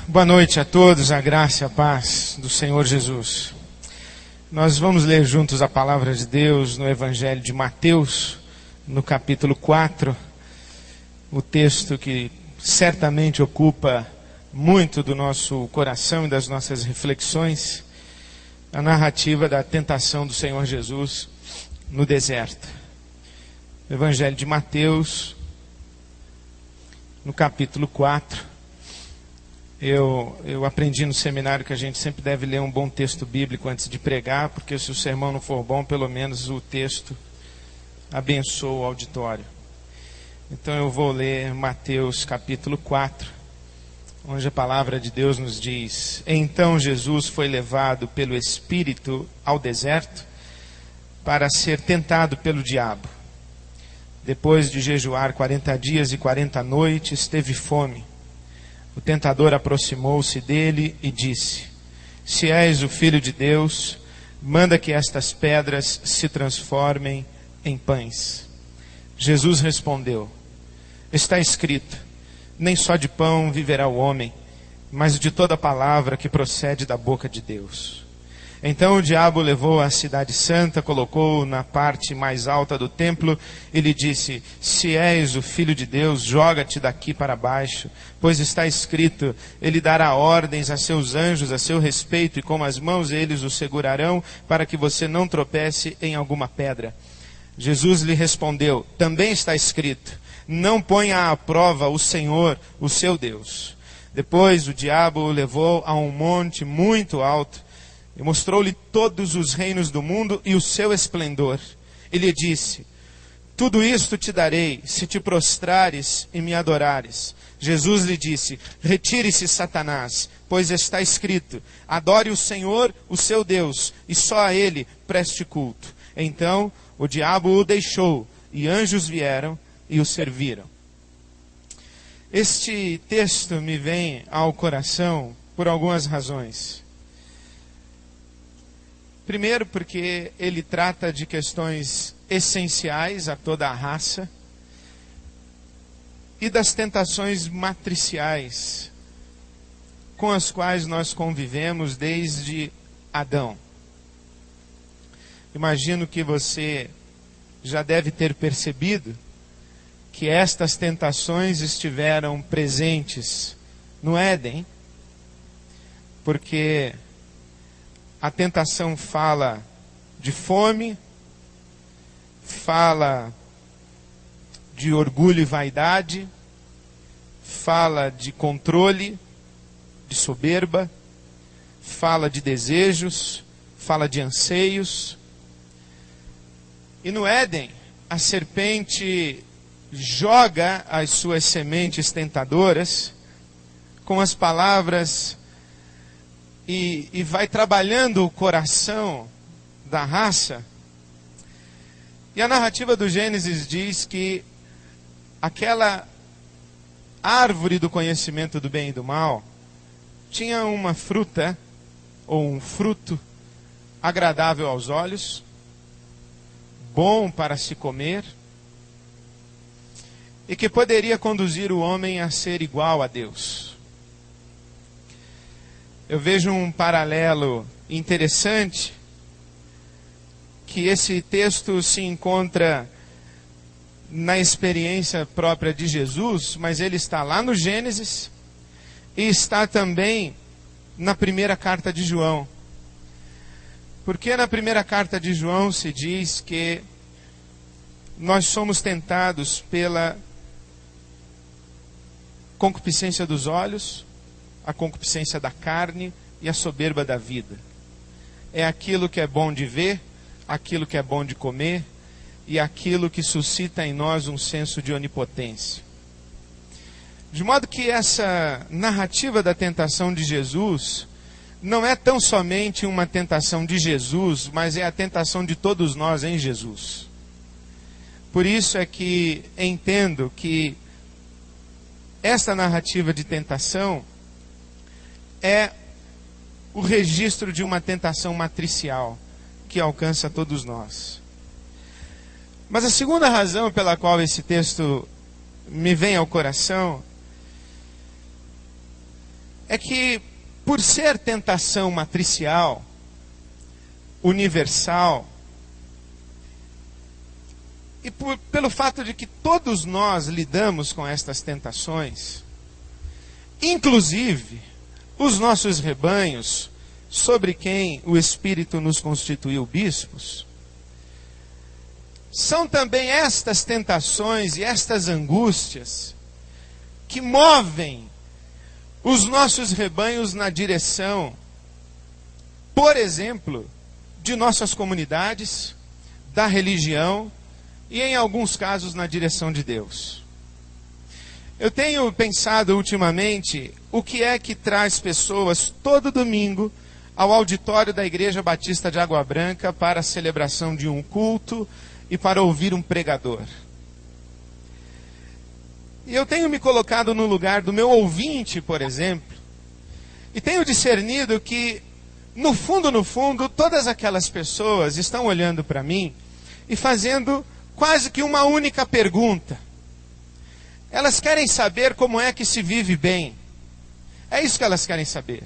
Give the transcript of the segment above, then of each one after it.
Boa noite a todos, a graça e a paz do Senhor Jesus. Nós vamos ler juntos a palavra de Deus no Evangelho de Mateus, no capítulo 4, o texto que certamente ocupa muito do nosso coração e das nossas reflexões, a narrativa da tentação do Senhor Jesus no deserto. Evangelho de Mateus, no capítulo 4. Eu aprendi no seminário que a gente sempre deve ler um bom texto bíblico antes de pregar, porque se o sermão não for bom, pelo menos o texto abençoa o auditório. Então eu vou ler Mateus capítulo 4, onde a palavra de Deus nos diz: Então Jesus foi levado pelo Espírito ao deserto para ser tentado pelo diabo. Depois de jejuar 40 dias e 40 noites, teve fome. O tentador aproximou-se dele e disse: Se és o Filho de Deus, manda que estas pedras se transformem em pães. Jesus respondeu: Está escrito, nem só de pão viverá o homem, mas de toda palavra que procede da boca de Deus. Então o diabo levou à cidade santa, colocou-o na parte mais alta do templo e lhe disse: Se és o Filho de Deus, joga-te daqui para baixo, pois está escrito, ele dará ordens a seus anjos a seu respeito, e com as mãos eles o segurarão, para que você não tropece em alguma pedra. Jesus lhe respondeu: Também está escrito, não ponha à prova o Senhor, o seu Deus. Depois o diabo o levou a um monte muito alto, e mostrou-lhe todos os reinos do mundo e o seu esplendor. E lhe disse: Tudo isto te darei, se te prostrares e me adorares. Jesus lhe disse: Retire-se, Satanás, pois está escrito, adore o Senhor, o seu Deus, e só a ele preste culto. Então o diabo o deixou, e anjos vieram e o serviram. Este texto me vem ao coração por algumas razões. Primeiro, porque ele trata de questões essenciais a toda a raça e das tentações matriciais com as quais nós convivemos desde Adão. Imagino que você já deve ter percebido que estas tentações estiveram presentes no Éden, porque a tentação fala de fome, fala de orgulho e vaidade, fala de controle, de soberba, fala de desejos, fala de anseios. E no Éden, a serpente joga as suas sementes tentadoras com as palavras e vai trabalhando o coração da raça. E a narrativa do Gênesis diz que aquela árvore do conhecimento do bem e do mal tinha uma fruta, ou um fruto, agradável aos olhos, bom para se comer, e que poderia conduzir o homem a ser igual a Deus. Eu vejo um paralelo interessante, que esse texto se encontra na experiência própria de Jesus, mas ele está lá no Gênesis e está também na primeira carta de João. Porque na primeira carta de João se diz que nós somos tentados pela concupiscência dos olhos, a concupiscência da carne e a soberba da vida. É aquilo que é bom de ver, aquilo que é bom de comer e aquilo que suscita em nós um senso de onipotência. De modo que essa narrativa da tentação de Jesus não é tão somente uma tentação de Jesus, mas é a tentação de todos nós em Jesus. Por isso é que entendo que esta narrativa de tentação é o registro de uma tentação matricial que alcança todos nós. Mas a segunda razão pela qual esse texto me vem ao coração é que, por ser tentação matricial, universal, e pelo fato de que todos nós lidamos com estas tentações, inclusive os nossos rebanhos, sobre quem o Espírito nos constituiu bispos, são também estas tentações e estas angústias que movem os nossos rebanhos na direção, por exemplo, de nossas comunidades, da religião e, em alguns casos, na direção de Deus. Eu tenho pensado ultimamente o que é que traz pessoas todo domingo ao auditório da Igreja Batista de Água Branca para a celebração de um culto e para ouvir um pregador. E eu tenho me colocado no lugar do meu ouvinte, por exemplo, e tenho discernido que, no fundo, todas aquelas pessoas estão olhando para mim e fazendo quase que uma única pergunta. Elas querem saber como é que se vive bem. É isso que elas querem saber.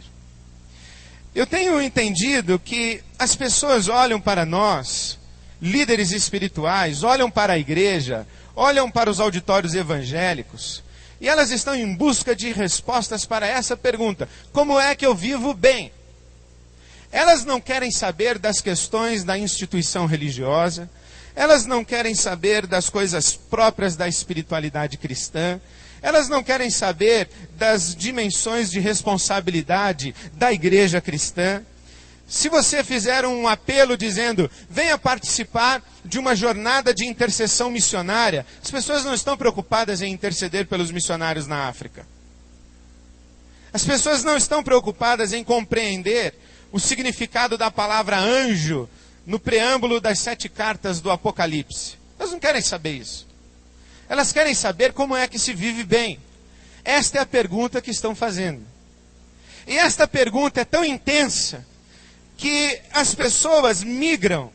Eu tenho entendido que as pessoas olham para nós, líderes espirituais, olham para a igreja, olham para os auditórios evangélicos, e elas estão em busca de respostas para essa pergunta: como é que eu vivo bem? Elas não querem saber das questões da instituição religiosa, elas não querem saber das coisas próprias da espiritualidade cristã, elas não querem saber das dimensões de responsabilidade da igreja cristã. Se você fizer um apelo dizendo, venha participar de uma jornada de intercessão missionária, as pessoas não estão preocupadas em interceder pelos missionários na África. As pessoas não estão preocupadas em compreender o significado da palavra anjo no preâmbulo das 7 cartas do Apocalipse. Elas não querem saber isso. Elas querem saber como é que se vive bem. Esta é a pergunta que estão fazendo. E esta pergunta é tão intensa que as pessoas migram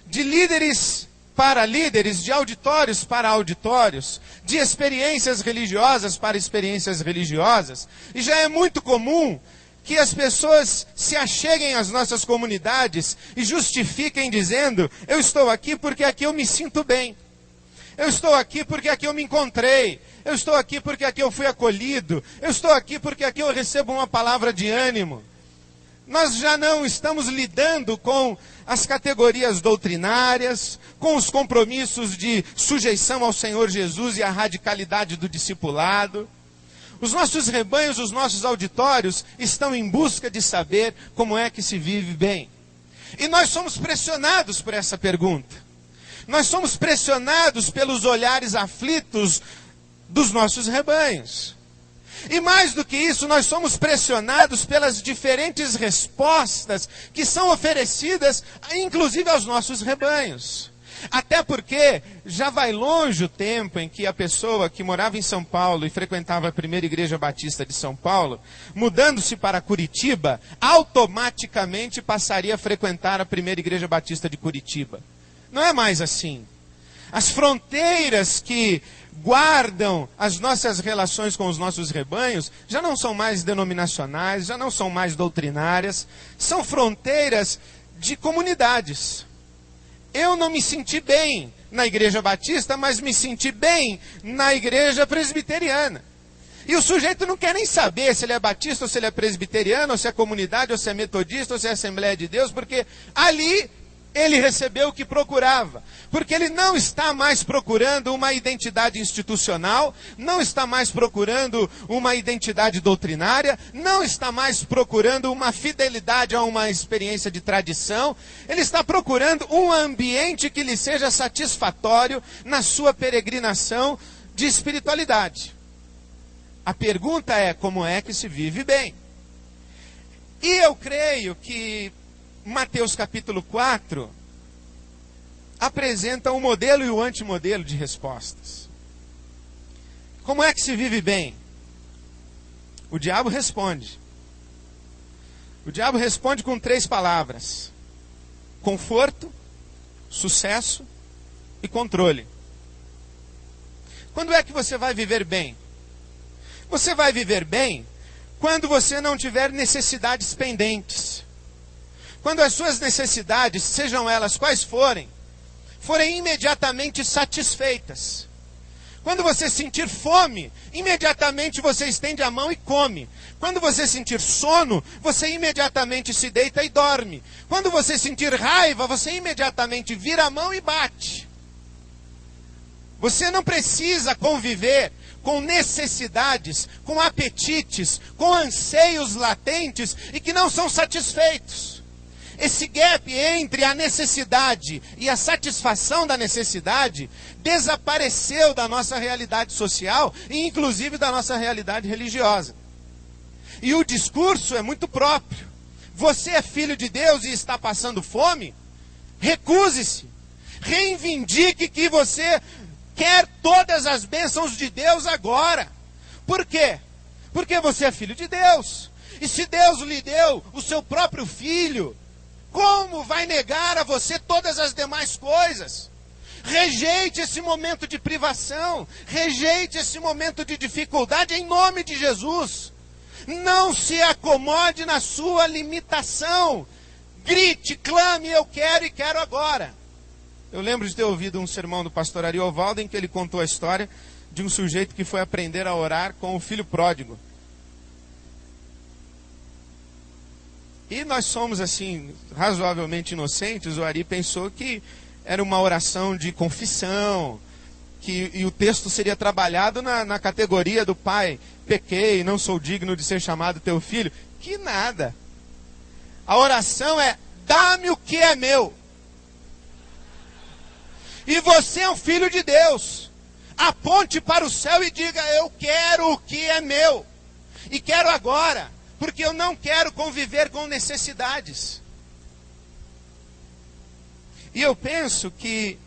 de líderes para líderes, de auditórios para auditórios, de experiências religiosas para experiências religiosas. E já é muito comum que as pessoas se acheguem às nossas comunidades e justifiquem dizendo, eu estou aqui porque aqui eu me sinto bem. Eu estou aqui porque aqui eu me encontrei. Eu estou aqui porque aqui eu fui acolhido. Eu estou aqui porque aqui eu recebo uma palavra de ânimo. Nós já não estamos lidando com as categorias doutrinárias, com os compromissos de sujeição ao Senhor Jesus e a radicalidade do discipulado. Os nossos rebanhos, os nossos auditórios estão em busca de saber como é que se vive bem. E nós somos pressionados por essa pergunta. Nós somos pressionados pelos olhares aflitos dos nossos rebanhos. E mais do que isso, nós somos pressionados pelas diferentes respostas que são oferecidas, inclusive aos nossos rebanhos. Até porque já vai longe o tempo em que a pessoa que morava em São Paulo e frequentava a primeira igreja batista de São Paulo, mudando-se para Curitiba, automaticamente passaria a frequentar a primeira igreja batista de Curitiba. Não é mais assim. As fronteiras que guardam as nossas relações com os nossos rebanhos já não são mais denominacionais, já não são mais doutrinárias, são fronteiras de comunidades. Eu não me senti bem na igreja batista, mas me senti bem na igreja presbiteriana. E o sujeito não quer nem saber se ele é batista ou se ele é presbiteriano, ou se é comunidade, ou se é metodista, ou se é Assembleia de Deus, porque ali ele recebeu o que procurava. Porque ele não está mais procurando uma identidade institucional, não está mais procurando uma identidade doutrinária, não está mais procurando uma fidelidade a uma experiência de tradição. Ele está procurando um ambiente que lhe seja satisfatório na sua peregrinação de espiritualidade. A pergunta é, como é que se vive bem? E eu creio que Mateus capítulo 4 apresenta o modelo e o antimodelo de respostas. Como é que se vive bem? O diabo responde. O diabo responde com 3 palavras: conforto, sucesso e controle. Quando é que você vai viver bem? Você vai viver bem quando você não tiver necessidades pendentes. Quando as suas necessidades, sejam elas quais forem imediatamente satisfeitas. Quando você sentir fome, imediatamente você estende a mão e come. Quando você sentir sono, você imediatamente se deita e dorme. Quando você sentir raiva, você imediatamente vira a mão e bate. Você não precisa conviver com necessidades, com apetites, com anseios latentes e que não são satisfeitos. Esse gap entre a necessidade e a satisfação da necessidade desapareceu da nossa realidade social e inclusive da nossa realidade religiosa. E o discurso é muito próprio. Você é filho de Deus e está passando fome? Recuse-se. Reivindique que você quer todas as bênçãos de Deus agora. Por quê? Porque você é filho de Deus. E se Deus lhe deu o seu próprio filho, como vai negar a você todas as demais coisas? Rejeite esse momento de privação. Rejeite esse momento de dificuldade em nome de Jesus. Não se acomode na sua limitação. Grite, clame, eu quero e quero agora. Eu lembro de ter ouvido um sermão do pastor Ariovaldo em que ele contou a história de um sujeito que foi aprender a orar com o filho pródigo. E nós somos assim, razoavelmente inocentes. O Ari pensou que era uma oração de confissão, e o texto seria trabalhado na categoria do pai: pequei, não sou digno de ser chamado teu filho. Que nada. A oração é: dá-me o que é meu. E você é um filho de Deus. Aponte para o céu e diga: eu quero o que é meu. E quero agora, porque eu não quero conviver com necessidades. E eu penso que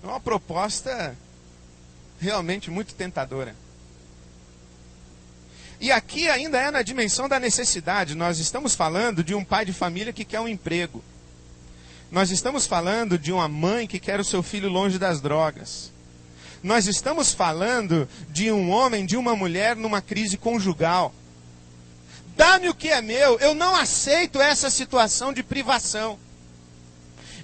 é uma proposta realmente muito tentadora. E aqui ainda é na dimensão da necessidade. Nós estamos falando de um pai de família que quer um emprego. Nós estamos falando de uma mãe que quer o seu filho longe das drogas. Nós estamos falando de um homem, de uma mulher numa crise conjugal. Dá-me o que é meu. Eu não aceito essa situação de privação.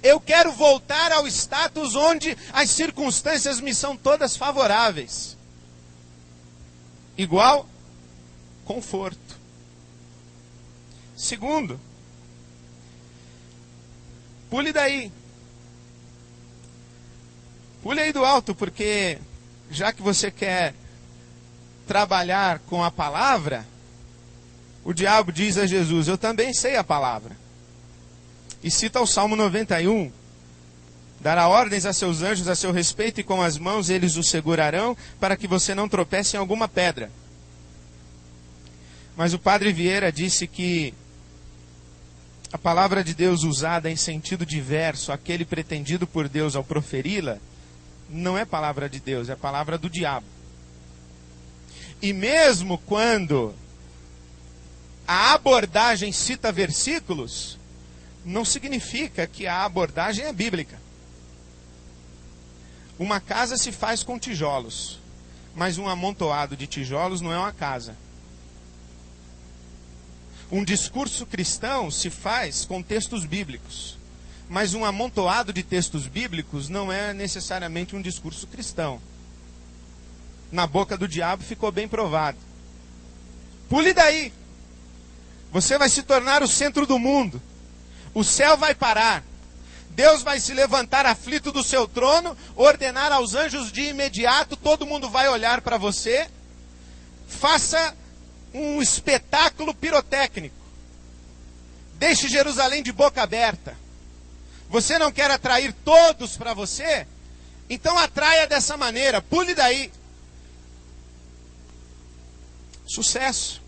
Eu quero voltar ao status onde as circunstâncias me são todas favoráveis. Igual conforto. Segundo, pule daí. Pule aí do alto, porque já que você quer trabalhar com a palavra, o diabo diz a Jesus: eu também sei a palavra. E cita o Salmo 91. Dará ordens a seus anjos a seu respeito, e com as mãos eles o segurarão, para que você não tropece em alguma pedra. Mas o padre Vieira disse que a palavra de Deus usada em sentido diverso, aquele pretendido por Deus ao proferi-la, não é palavra de Deus, é palavra do diabo. E mesmo quando a abordagem cita versículos, não significa que a abordagem é bíblica. Uma casa se faz com tijolos, mas um amontoado de tijolos não é uma casa. Um discurso cristão se faz com textos bíblicos, mas um amontoado de textos bíblicos não é necessariamente um discurso cristão. Na boca do diabo ficou bem provado. Pule daí. Você vai se tornar o centro do mundo. O céu vai parar. Deus vai se levantar aflito do seu trono, ordenar aos anjos de imediato, todo mundo vai olhar para você. Faça um espetáculo pirotécnico. Deixe Jerusalém de boca aberta. Você não quer atrair todos para você? Então atraia dessa maneira. Pule daí. Sucesso.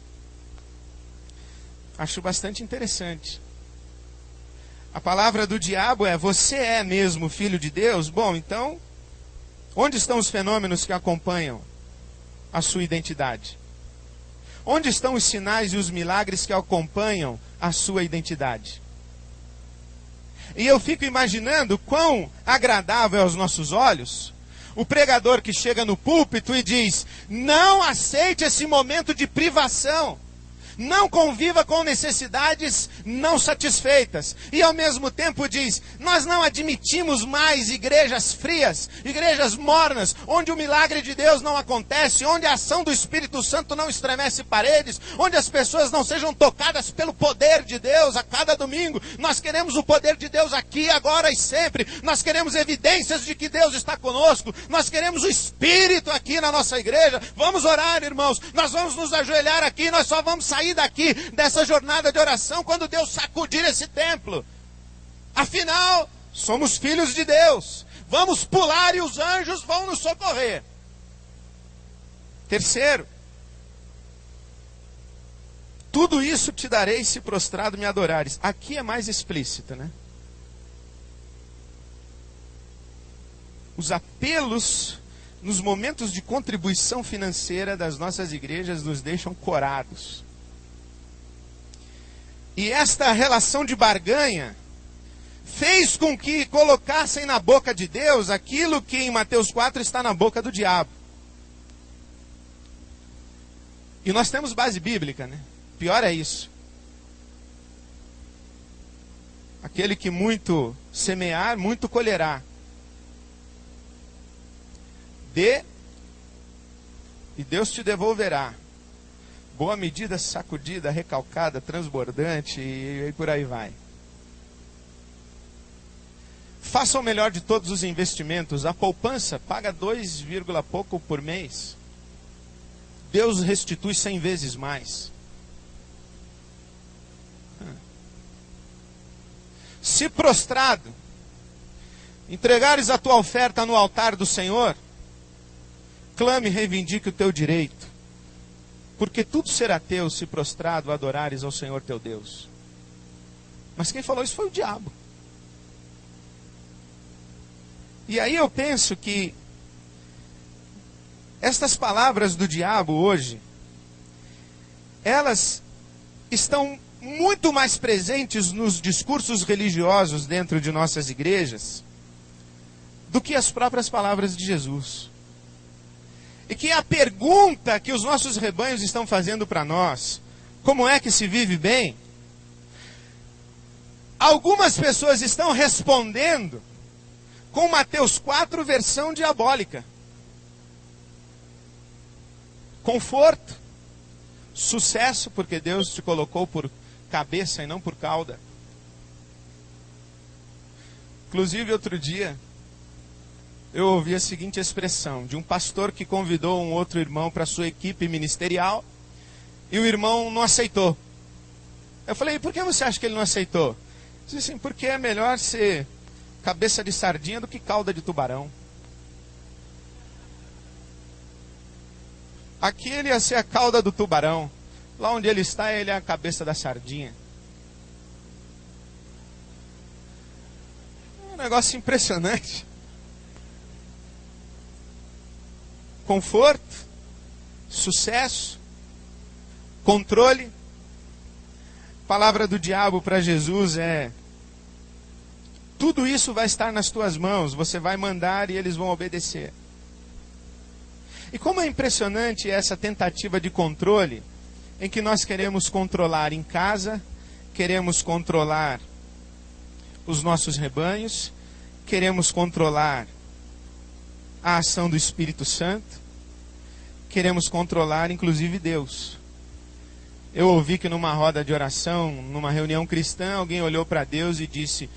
Acho bastante interessante. A palavra do diabo é: você é mesmo filho de Deus? Bom, então, onde estão os fenômenos que acompanham a sua identidade? Onde estão os sinais e os milagres que acompanham a sua identidade? E eu fico imaginando quão agradável aos nossos olhos O pregador que chega no púlpito e diz: não aceite esse momento de privação. Não conviva com necessidades não satisfeitas. E ao mesmo tempo diz: nós não admitimos mais igrejas frias, igrejas mornas, onde o milagre de Deus não acontece, onde a ação do Espírito Santo não estremece paredes, onde as pessoas não sejam tocadas pelo poder de Deus a cada domingo. Nós queremos o poder de Deus aqui, agora e sempre. Nós queremos evidências de que Deus está conosco. Nós queremos o Espírito aqui na nossa igreja. Vamos orar, irmãos. Nós vamos nos ajoelhar aqui. Nós só vamos sair daqui dessa jornada de oração quando Deus sacudir esse templo. Afinal, somos filhos de Deus. Vamos pular e os anjos vão nos socorrer. Terceiro, tudo isso te darei se prostrado me adorares. Aqui é mais explícito, né? Os apelos nos momentos de contribuição financeira das nossas igrejas nos deixam corados. E esta relação de barganha fez com que colocassem na boca de Deus aquilo que em Mateus 4 está na boca do diabo. E nós temos base bíblica, né? Pior é isso. Aquele que muito semear, muito colherá. Dê, e Deus te devolverá. Boa medida, sacudida, recalcada, transbordante, e por aí vai. Faça o melhor de todos os investimentos. A poupança paga 2, pouco por mês. Deus restitui 100 vezes mais. Se prostrado, entregares a tua oferta no altar do Senhor, clame e reivindique o teu direito. Porque tudo será teu se prostrado adorares ao Senhor teu Deus. Mas quem falou isso foi o diabo. E aí eu penso que estas palavras do diabo hoje, elas estão muito mais presentes nos discursos religiosos dentro de nossas igrejas do que as próprias palavras de Jesus. E que a pergunta que os nossos rebanhos estão fazendo para nós, como é que se vive bem? Algumas pessoas estão respondendo com Mateus 4, versão diabólica. Conforto, sucesso, porque Deus te colocou por cabeça e não por cauda. Inclusive, outro dia, eu ouvi a seguinte expressão de um pastor que convidou um outro irmão para sua equipe ministerial e o irmão não aceitou. Eu falei: por que você acha que ele não aceitou? Ele disse assim: porque é melhor ser cabeça de sardinha do que cauda de tubarão. Aqui ele ia ser a cauda do tubarão. Lá onde ele está, ele é a cabeça da sardinha. É um negócio impressionante. Conforto, sucesso, controle. A palavra do diabo para Jesus é: tudo isso vai estar nas tuas mãos, você vai mandar e eles vão obedecer. E como é impressionante essa tentativa de controle, em que nós queremos controlar em casa, queremos controlar os nossos rebanhos, queremos controlar a ação do Espírito Santo, queremos controlar inclusive Deus. Eu ouvi que numa roda de oração, numa reunião cristã, alguém olhou para Deus e disse: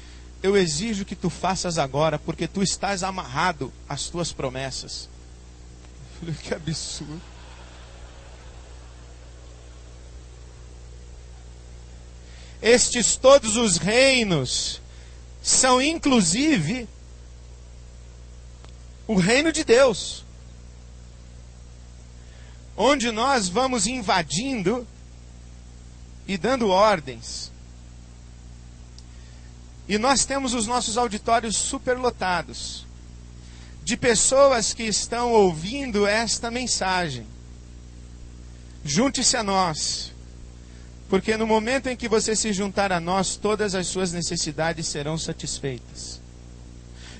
eu exijo que tu faças agora, porque tu estás amarrado às tuas promessas. Eu falei: que absurdo. Estes todos os reinos são inclusive o reino de Deus, onde nós vamos invadindo e dando ordens. E nós temos os nossos auditórios superlotados de pessoas que estão ouvindo esta mensagem. Junte-se a nós, porque no momento em que você se juntar a nós, todas as suas necessidades serão satisfeitas.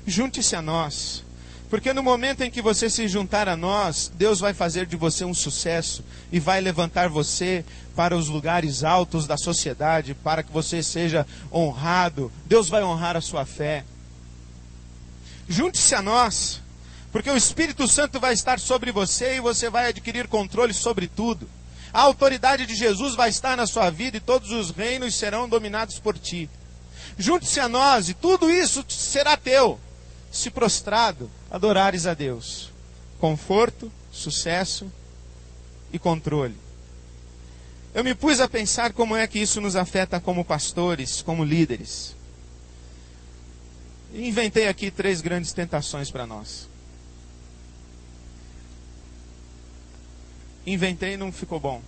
Junte-se a nós, Porque no momento em que você se juntar a nós, Deus vai fazer de você um sucesso e vai levantar você para os lugares altos da sociedade, para que você seja honrado. Deus vai honrar a sua fé. Junte-se a nós, porque o Espírito Santo vai estar sobre você e você vai adquirir controle sobre tudo. A autoridade de Jesus vai estar na sua vida e todos os reinos serão dominados por ti. Junte-se a nós e tudo isso será teu, se prostrado adorares a Deus. Conforto, sucesso e controle. Eu me pus a pensar como é que isso nos afeta como pastores, como líderes. E inventei aqui 3 grandes tentações para nós. Inventei e não ficou bom.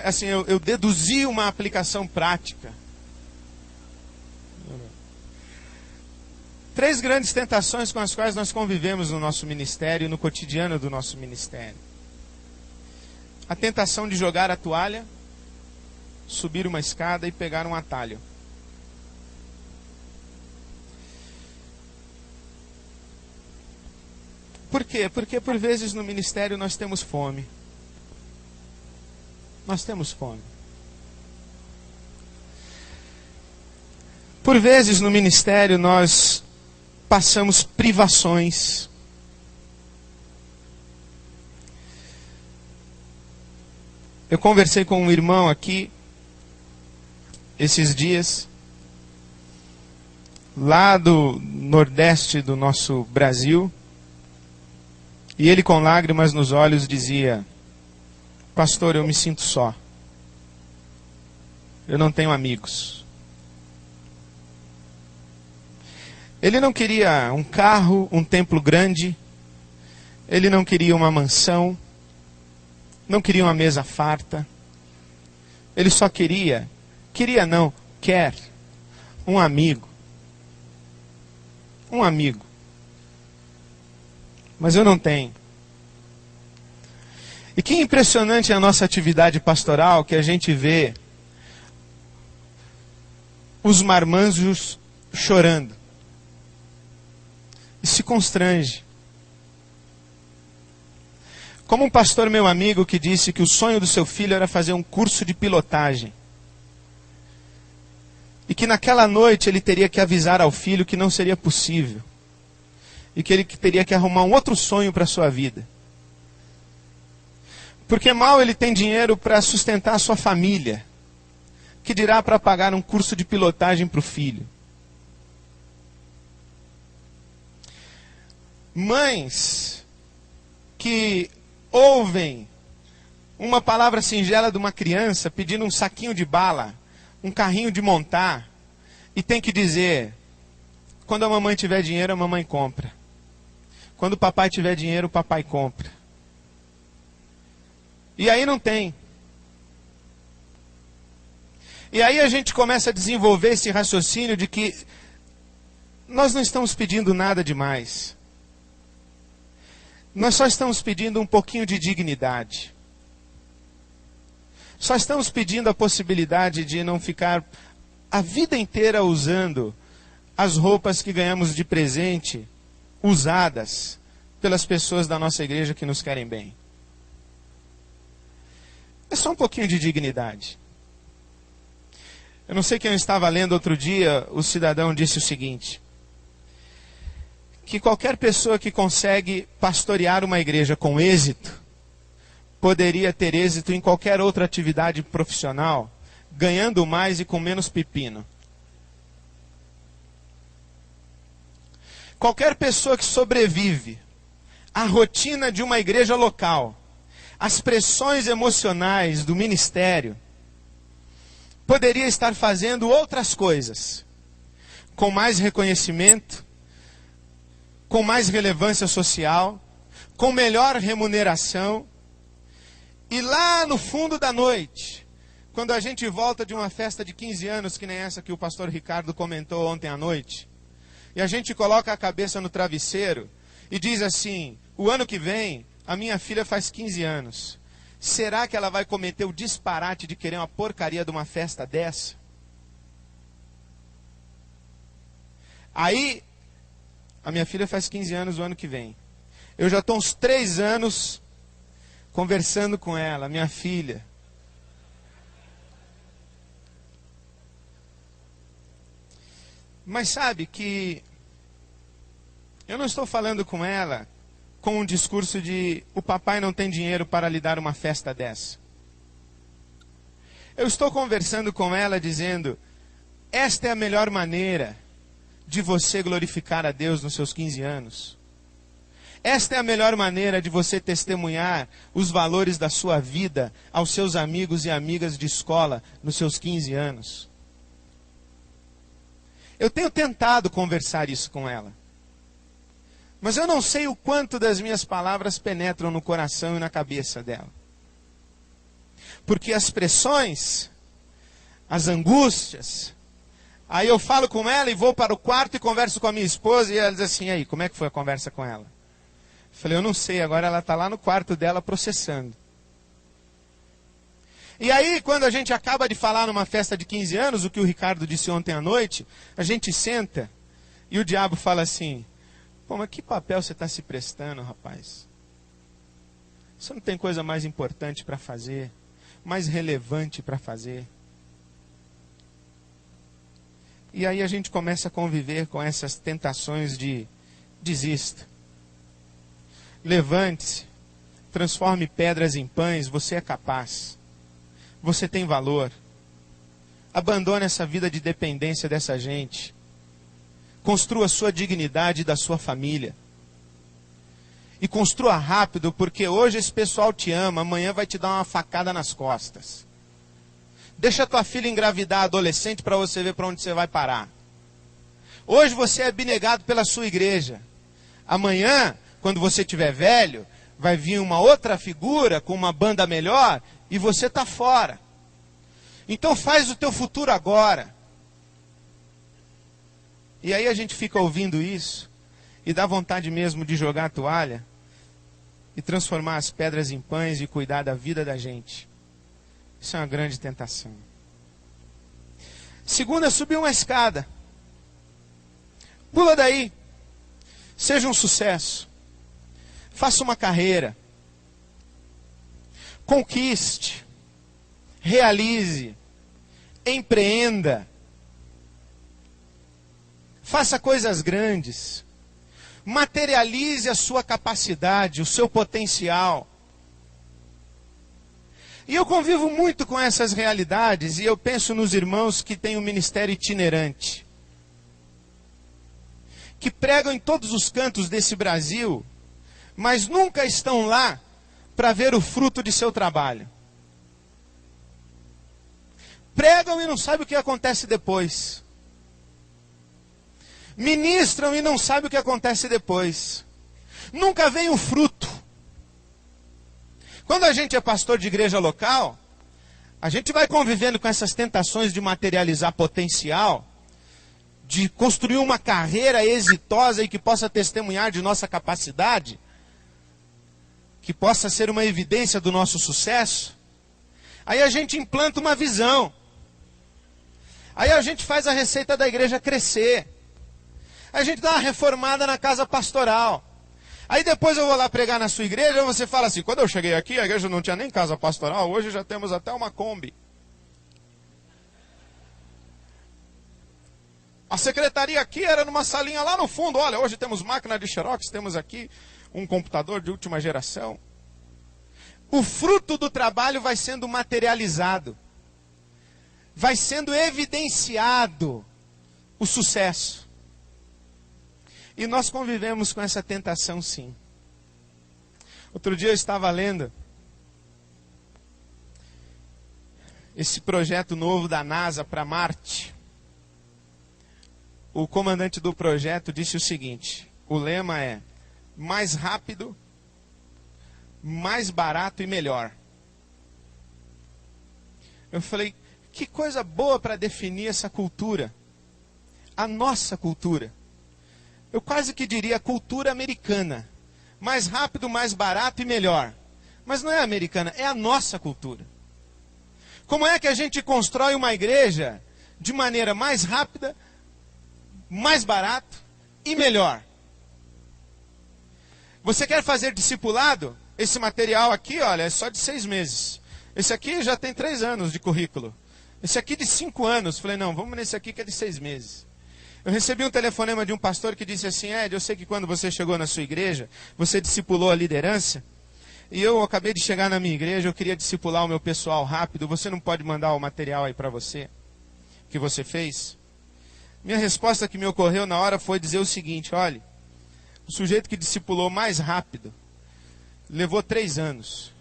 Assim, eu deduzi uma aplicação prática. 3 grandes tentações com as quais nós convivemos no nosso ministério, no cotidiano do nosso ministério. A tentação de jogar a toalha, subir uma escada e pegar um atalho. Por quê? Porque por vezes no ministério nós temos fome. Nós temos fome. Por vezes no ministério nós passamos privações. Eu conversei com um irmão aqui esses dias, lá do nordeste do nosso Brasil, e ele com lágrimas nos olhos dizia: pastor, eu me sinto só. Eu não tenho amigos. Ele não queria um carro, um templo grande. Ele não queria uma mansão. Não queria uma mesa farta. Ele só quer um amigo. Um amigo. Mas eu não tenho. E que impressionante é a nossa atividade pastoral, que a gente vê os marmanjos chorando. E se constrange. Como um pastor meu amigo que disse que o sonho do seu filho era fazer um curso de pilotagem. E que naquela noite ele teria que avisar ao filho que não seria possível. E que ele teria que arrumar um outro sonho para a sua vida. Porque mal ele tem dinheiro para sustentar a sua família, que dirá para pagar um curso de pilotagem para o filho. Mães que ouvem uma palavra singela de uma criança pedindo um saquinho de bala, um carrinho de montar, e tem que dizer: quando a mamãe tiver dinheiro, a mamãe compra. Quando o papai tiver dinheiro, o papai compra. E aí não tem. E aí a gente começa a desenvolver esse raciocínio de que nós não estamos pedindo nada demais. Nós só estamos pedindo um pouquinho de dignidade. Só estamos pedindo a possibilidade de não ficar a vida inteira usando as roupas que ganhamos de presente, usadas pelas pessoas da nossa igreja que nos querem bem. É só um pouquinho de dignidade. Eu não sei quem eu estava lendo outro dia, o cidadão disse o seguinte: que qualquer pessoa que consegue pastorear uma igreja com êxito, poderia ter êxito em qualquer outra atividade profissional, ganhando mais e com menos pepino. Qualquer pessoa que sobrevive à rotina de uma igreja local, às pressões emocionais do ministério, poderia estar fazendo outras coisas, com mais reconhecimento, com mais relevância social, com melhor remuneração. E lá no fundo da noite, quando a gente volta de uma festa de 15 anos, que nem essa que o pastor Ricardo comentou ontem à noite, e a gente coloca a cabeça no travesseiro e diz assim: o ano que vem, a minha filha faz 15 anos. Será que ela vai cometer o disparate de querer uma porcaria de uma festa dessa? Aí A minha filha faz 15 anos o ano que vem. Eu já estou uns 3 anos conversando com ela, minha filha. Mas sabe que eu não estou falando com ela com um discurso de o papai não tem dinheiro para lhe dar uma festa dessa. Eu estou conversando com ela dizendo, esta é a melhor maneira de você glorificar a Deus nos seus 15 anos. Esta é a melhor maneira de você testemunhar os valores da sua vida aos seus amigos e amigas de escola nos seus 15 anos. Eu tenho tentado conversar isso com ela. Mas eu não sei o quanto das minhas palavras penetram no coração e na cabeça dela. Porque as pressões, as angústias, aí eu falo com ela e vou para o quarto e converso com a minha esposa e ela diz assim, e aí, como é que foi a conversa com ela? Eu falei, eu não sei, agora ela está lá no quarto dela processando. E aí, quando a gente acaba de falar numa festa de 15 anos, o que o Ricardo disse ontem à noite, a gente senta e o diabo fala assim, pô, mas que papel você está se prestando, rapaz? Você não tem coisa mais importante para fazer, mais relevante para fazer? E aí a gente começa a conviver com essas tentações de desista. Levante-se, transforme pedras em pães, você é capaz. Você tem valor. Abandone essa vida de dependência dessa gente. Construa a sua dignidade da sua família. E construa rápido, porque hoje esse pessoal te ama, amanhã vai te dar uma facada nas costas. Deixa a tua filha engravidar adolescente para você ver para onde você vai parar. Hoje você é abnegado pela sua igreja. Amanhã, quando você estiver velho, vai vir uma outra figura com uma banda melhor e você está fora. Então faz o teu futuro agora. E aí a gente fica ouvindo isso e dá vontade mesmo de jogar a toalha e transformar as pedras em pães e cuidar da vida da gente. Isso é uma grande tentação. Segunda, subir uma escada. Pula daí. Seja um sucesso. Faça uma carreira. Conquiste. Realize. Empreenda. Faça coisas grandes. Materialize a sua capacidade, o seu potencial. E eu convivo muito com essas realidades e eu penso nos irmãos que têm um ministério itinerante. Que pregam em todos os cantos desse Brasil, mas nunca estão lá para ver o fruto de seu trabalho. Pregam e não sabem o que acontece depois. Ministram e não sabem o que acontece depois. Nunca vem o fruto. Quando a gente é pastor de igreja local, a gente vai convivendo com essas tentações de materializar potencial, de construir uma carreira exitosa e que possa testemunhar de nossa capacidade, que possa ser uma evidência do nosso sucesso. Aí a gente implanta uma visão. Aí a gente faz a receita da igreja crescer. Aí a gente dá uma reformada na casa pastoral. Aí depois eu vou lá pregar na sua igreja e você fala assim, quando eu cheguei aqui a igreja não tinha nem casa pastoral, hoje já temos até uma Kombi. A secretaria aqui era numa salinha lá no fundo, olha, hoje temos máquina de xerox, temos aqui um computador de última geração. O fruto do trabalho vai sendo materializado. Vai sendo evidenciado o sucesso. E nós convivemos com essa tentação, sim. Outro dia eu estava lendo esse projeto novo da NASA para Marte. O comandante do projeto disse o seguinte, o lema é, mais rápido, mais barato e melhor. Eu falei, que coisa boa para definir essa cultura. A nossa cultura. Eu quase que diria cultura americana. Mais rápido, mais barato e melhor. Mas não é americana, é a nossa cultura. Como é que a gente constrói uma igreja de maneira mais rápida, mais barato e melhor? Você quer fazer discipulado? Esse material aqui, olha, é só de 6 meses. Esse aqui já tem 3 anos de currículo. Esse aqui de 5 anos. Falei, não, vamos nesse aqui que é de 6 meses. Eu recebi um telefonema de um pastor que disse assim, Ed, eu sei que quando você chegou na sua igreja, você discipulou a liderança. E eu acabei de chegar na minha igreja, eu queria discipular o meu pessoal rápido. Você não pode mandar o material aí para você, que você fez? Minha resposta que me ocorreu na hora foi dizer o seguinte, olha, o sujeito que discipulou mais rápido levou 3 anos.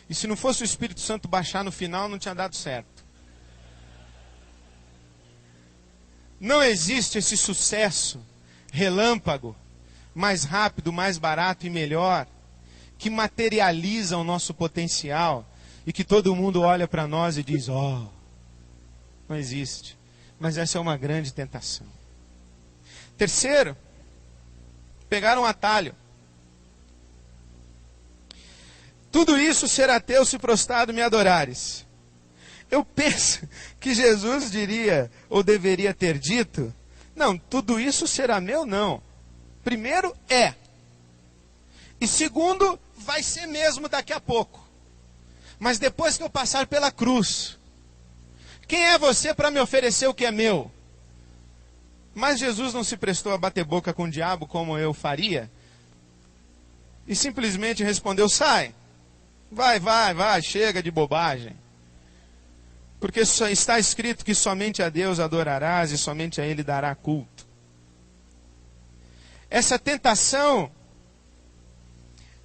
E se não fosse o Espírito Santo baixar no final, não tinha dado certo. Não existe esse sucesso relâmpago, mais rápido, mais barato e melhor, que materializa o nosso potencial e que todo mundo olha para nós e diz, não existe. Mas essa é uma grande tentação. Terceiro, pegar um atalho. Tudo isso será teu se prostrado me adorares. Eu penso que Jesus diria, ou deveria ter dito, não, tudo isso será meu, não. Primeiro, é. E segundo, vai ser mesmo daqui a pouco. Mas depois que eu passar pela cruz, quem é você para me oferecer o que é meu? Mas Jesus não se prestou a bater boca com o diabo como eu faria. E simplesmente respondeu, sai. Vai, chega de bobagem. Porque está escrito que somente a Deus adorarás e somente a Ele dará culto. Essa tentação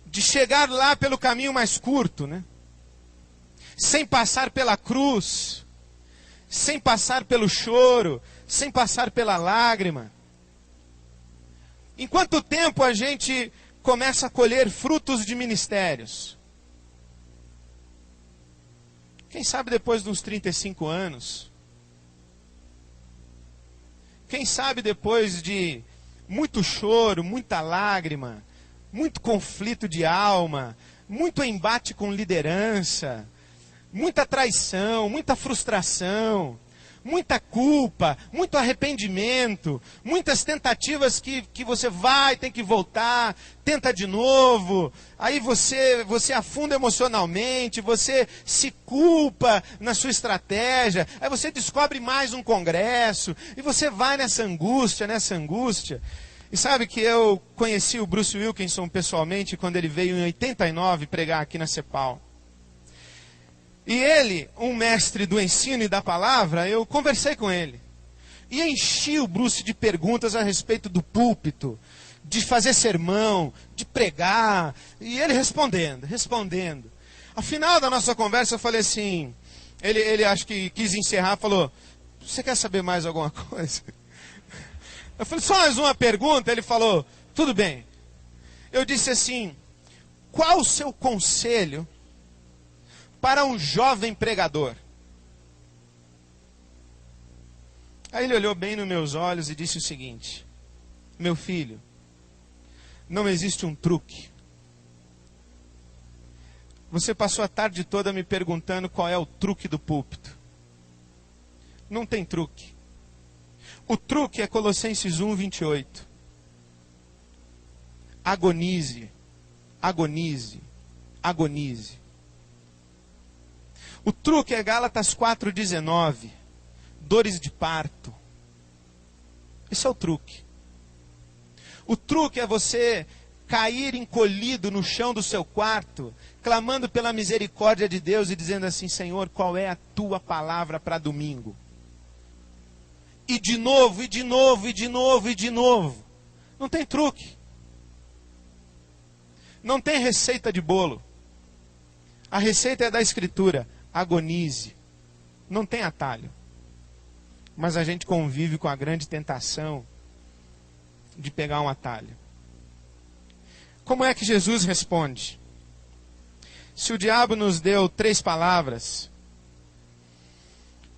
de chegar lá pelo caminho mais curto, né? Sem passar pela cruz, sem passar pelo choro, sem passar pela lágrima. Em quanto tempo a gente começa a colher frutos de ministérios? Quem sabe depois de uns 35 anos? Quem sabe depois de muito choro, muita lágrima, muito conflito de alma, muito embate com liderança, muita traição, muita frustração, muita culpa, muito arrependimento, muitas tentativas que você vai, tem que voltar, tenta de novo, aí você afunda emocionalmente, você se culpa na sua estratégia, aí você descobre mais um congresso, e você vai nessa angústia. E sabe que eu conheci o Bruce Wilkinson pessoalmente quando ele veio em 89 pregar aqui na CEPAL. E ele, um mestre do ensino e da palavra, eu conversei com ele. E enchi o Bruce de perguntas a respeito do púlpito, de fazer sermão, de pregar. E ele respondendo. Ao final da nossa conversa eu falei assim, ele acho que quis encerrar, falou, você quer saber mais alguma coisa? Eu falei, só mais uma pergunta. Ele falou, tudo bem. Eu disse assim, qual o seu conselho para um jovem pregador? Aí ele olhou bem nos meus olhos e disse o seguinte, meu filho, não existe um truque. Você passou a tarde toda me perguntando qual é o truque do púlpito. Não tem truque. O truque é Colossenses 1, 28. Agonize, agonize, agonize. O truque é Gálatas 4,19. Dores de parto. Esse é o truque. O truque é você cair encolhido no chão do seu quarto, clamando pela misericórdia de Deus e dizendo assim, Senhor, qual é a tua palavra para domingo? E de novo, e de novo, e de novo, e de novo. Não tem truque. Não tem receita de bolo. A receita é da Escritura. Agonize. Não tem atalho. Mas a gente convive com a grande tentação de pegar um atalho. Como é que Jesus responde? Se o diabo nos deu 3 palavras,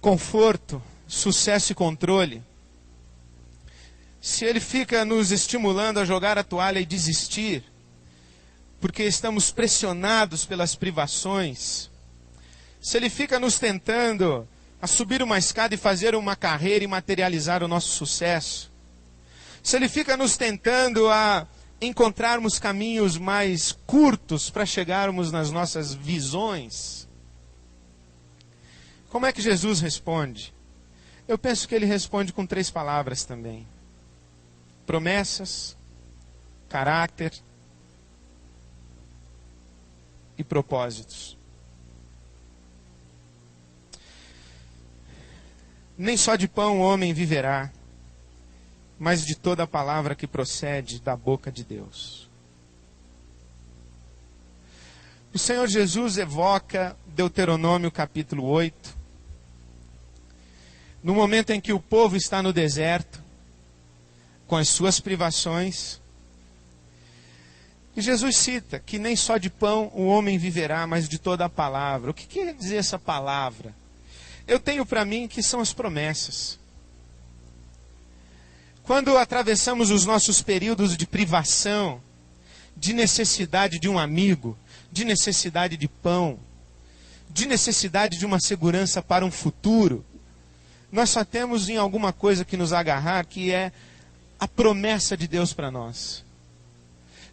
conforto, sucesso e controle, se ele fica nos estimulando a jogar a toalha e desistir, porque estamos pressionados pelas privações, se ele fica nos tentando a subir uma escada e fazer uma carreira e materializar o nosso sucesso, se ele fica nos tentando a encontrarmos caminhos mais curtos para chegarmos nas nossas visões, como é que Jesus responde? Eu penso que ele responde com 3 palavras também: promessas, caráter e propósitos. Nem só de pão o homem viverá, mas de toda a palavra que procede da boca de Deus. O Senhor Jesus evoca Deuteronômio capítulo 8, no momento em que o povo está no deserto, com as suas privações. E Jesus cita que nem só de pão o homem viverá, mas de toda a palavra. O que quer dizer essa palavra? Eu tenho para mim que são as promessas. Quando atravessamos os nossos períodos de privação, de necessidade de um amigo, de necessidade de pão, de necessidade de uma segurança para um futuro, nós só temos em alguma coisa que nos agarrar, que é a promessa de Deus para nós.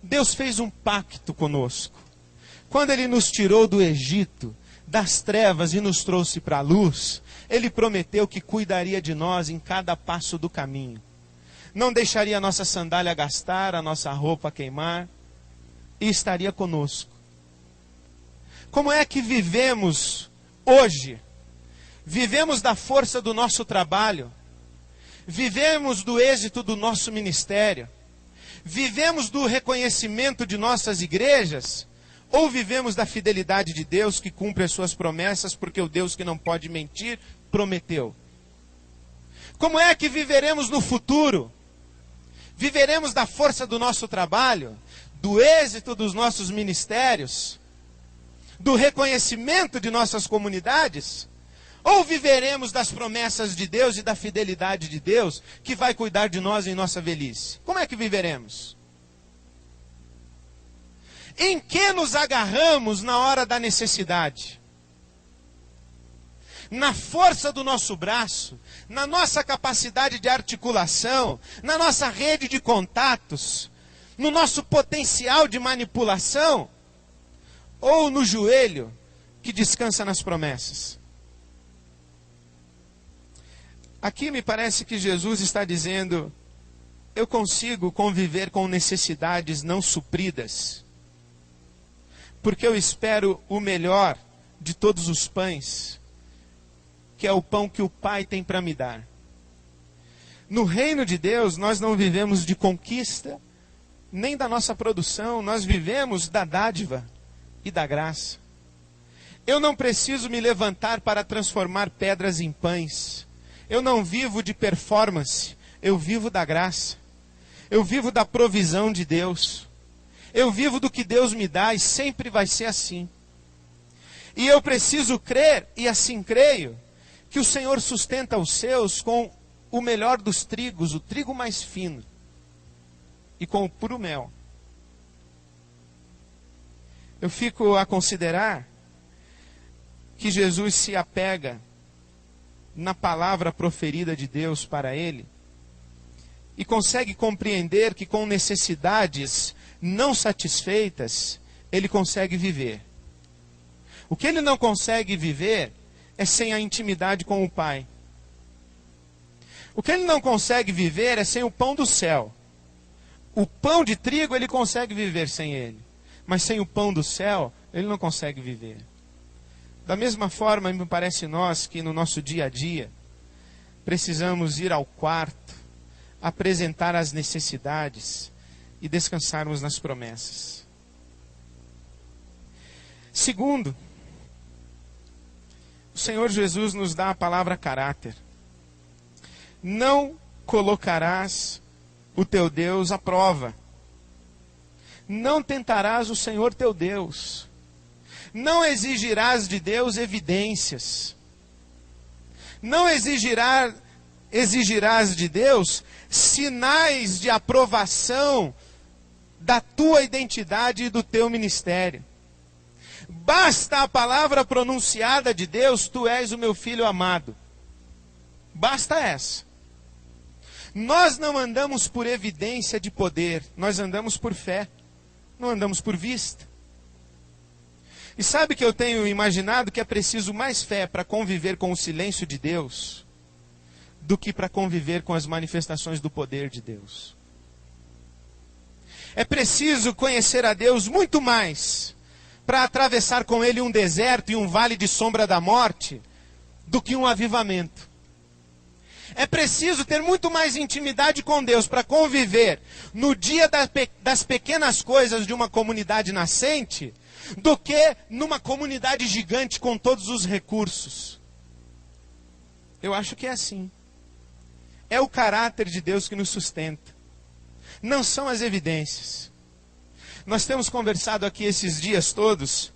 Deus fez um pacto conosco. Quando Ele nos tirou do Egito, das trevas e nos trouxe para a luz, Ele prometeu que cuidaria de nós em cada passo do caminho. Não deixaria a nossa sandália gastar, a nossa roupa queimar, e estaria conosco. Como é que vivemos hoje? Vivemos da força do nosso trabalho, vivemos do êxito do nosso ministério, vivemos do reconhecimento de nossas igrejas, ou vivemos da fidelidade de Deus que cumpre as suas promessas, porque o Deus que não pode mentir, prometeu. Como é que viveremos no futuro? Viveremos da força do nosso trabalho, do êxito dos nossos ministérios, do reconhecimento de nossas comunidades? Ou viveremos das promessas de Deus e da fidelidade de Deus, que vai cuidar de nós em nossa velhice? Como é que viveremos? Em que nos agarramos na hora da necessidade? Na força do nosso braço, na nossa capacidade de articulação, na nossa rede de contatos, no nosso potencial de manipulação, ou no joelho que descansa nas promessas? Aqui me parece que Jesus está dizendo: eu consigo conviver com necessidades não supridas, porque eu espero o melhor de todos os pães, que é o pão que o Pai tem para me dar. No reino de Deus, nós não vivemos de conquista, nem da nossa produção, nós vivemos da dádiva e da graça. Eu não preciso me levantar para transformar pedras em pães. Eu não vivo de performance, eu vivo da graça. Eu vivo da provisão de Deus. Eu vivo do que Deus me dá e sempre vai ser assim. E eu preciso crer, e assim creio, que o Senhor sustenta os seus com o melhor dos trigos, o trigo mais fino, e com o puro mel. Eu fico a considerar que Jesus se apega na palavra proferida de Deus para ele, e consegue compreender que com necessidades não satisfeitas, ele consegue viver. O que ele não consegue viver é sem a intimidade com o Pai. O que ele não consegue viver é sem o pão do céu. O pão de trigo ele consegue viver sem ele, mas sem o pão do céu ele não consegue viver. Da mesma forma, me parece nós que no nosso dia a dia precisamos ir ao quarto, apresentar as necessidades e descansarmos nas promessas. Segundo, o Senhor Jesus nos dá a palavra caráter. Não colocarás o teu Deus à prova. Não tentarás o Senhor teu Deus. Não exigirás de Deus evidências. Não exigirás de Deus sinais de aprovação da tua identidade e do teu ministério. Basta a palavra pronunciada de Deus: tu és o meu filho amado. Basta essa. Nós não andamos por evidência de poder, nós andamos por fé, não andamos por vista. E sabe que eu tenho imaginado que é preciso mais fé para conviver com o silêncio de Deus do que para conviver com as manifestações do poder de Deus. É preciso conhecer a Deus muito mais para atravessar com Ele um deserto e um vale de sombra da morte do que um avivamento. É preciso ter muito mais intimidade com Deus para conviver no dia das pequenas coisas de uma comunidade nascente do que numa comunidade gigante com todos os recursos. Eu acho que é assim. É o caráter de Deus que nos sustenta. Não são as evidências. Nós temos conversado aqui esses dias todos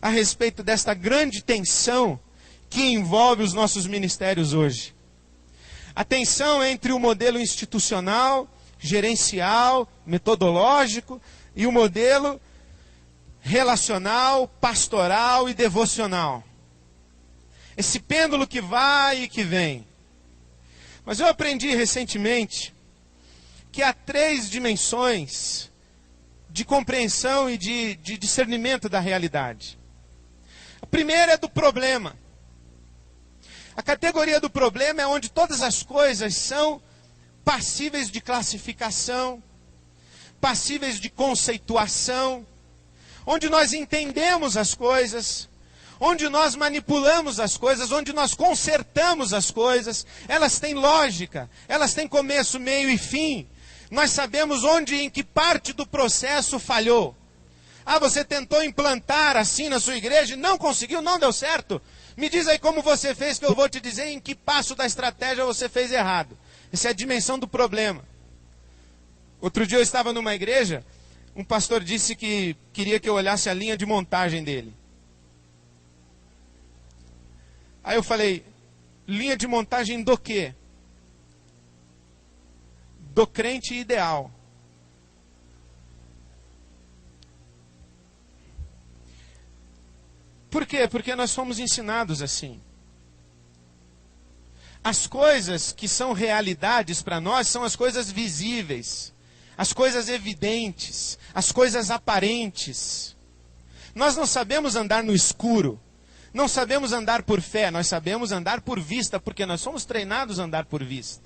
a respeito desta grande tensão que envolve os nossos ministérios hoje. A tensão entre o modelo institucional, gerencial, metodológico e o modelo relacional, pastoral e devocional. Esse pêndulo que vai e que vem. Mas eu aprendi recentemente que há 3 dimensões de compreensão e de discernimento da realidade. A primeira é do problema. A categoria do problema é onde todas as coisas são passíveis de classificação, passíveis de conceituação, onde nós entendemos as coisas, onde nós manipulamos as coisas, onde nós consertamos as coisas. Elas têm lógica, elas têm começo, meio e fim. Nós sabemos onde e em que parte do processo falhou. Ah, você tentou implantar assim na sua igreja e não conseguiu, não deu certo. Me diz aí como você fez, que eu vou te dizer em que passo da estratégia você fez errado. Essa é a dimensão do problema. Outro dia eu estava numa igreja, um pastor disse que queria que eu olhasse a linha de montagem dele. Aí eu falei, linha de montagem do quê? Do crente ideal. Por quê? Porque nós fomos ensinados assim. As coisas que são realidades para nós são as coisas visíveis, as coisas evidentes, as coisas aparentes. Nós não sabemos andar no escuro, não sabemos andar por fé, nós sabemos andar por vista, porque nós somos treinados a andar por vista.